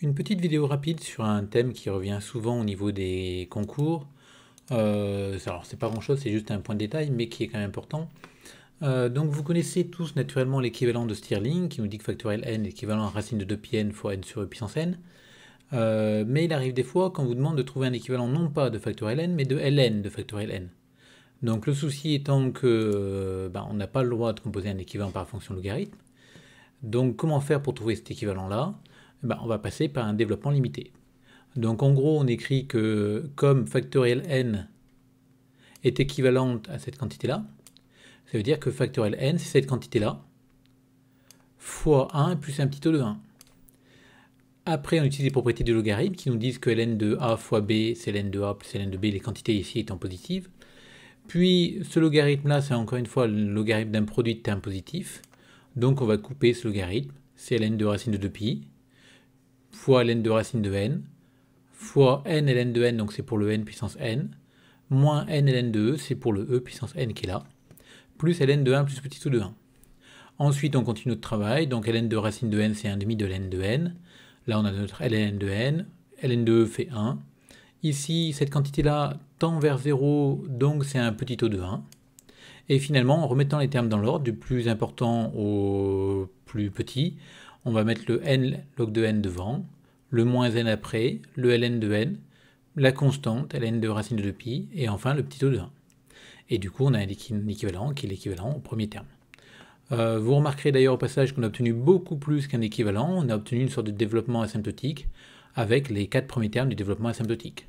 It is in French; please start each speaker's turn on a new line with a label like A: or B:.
A: Une petite vidéo rapide sur un thème qui revient souvent au niveau des concours. Alors c'est pas grand chose, c'est juste un point de détail, mais qui est quand même important. Donc vous connaissez tous naturellement l'équivalent de Stirling, qui nous dit que factoriel n est équivalent à racine de 2 n fois n sur e puissance n. Mais il arrive des fois qu'on vous demande de trouver un équivalent non pas de factoriel n, mais de ln de factoriel n. Donc le souci étant que on n'a pas le droit de composer un équivalent par fonction logarithme. Donc comment faire pour trouver cet équivalent-là? On va passer par un développement limité. Donc en gros, on écrit que comme factoriel n est équivalente à cette quantité-là, ça veut dire que factoriel n, c'est cette quantité-là, fois 1 plus un petit o de 1. Après, on utilise les propriétés du logarithme qui nous disent que ln de a fois b, c'est ln de a plus ln de b, les quantités ici étant positives. Puis ce logarithme-là, c'est encore une fois le logarithme d'un produit de termes positifs. Donc on va couper ce logarithme, c'est ln de racine de 2pi, fois ln de racine de n, fois n ln de n, donc c'est pour le n puissance n, moins n ln de e, c'est pour le e puissance n qui est là, plus ln de 1 plus petit o de 1. Ensuite, on continue notre travail, donc ln de racine de n, c'est 1,5 de ln de n. Là, on a notre ln de n, ln de e fait 1. Ici, cette quantité-là tend vers 0, donc c'est un petit o de 1. Et finalement, en remettant les termes dans l'ordre, du plus important au plus petit, on va mettre le n log de n devant, le moins n après, le ln de n, la constante, ln de racine de 2pi, et enfin le petit o de 1. Et du coup, on a un équivalent qui est l'équivalent au premier terme. Vous remarquerez d'ailleurs au passage qu'on a obtenu beaucoup plus qu'un équivalent, on a obtenu une sorte de développement asymptotique avec les 4 premiers termes du développement asymptotique.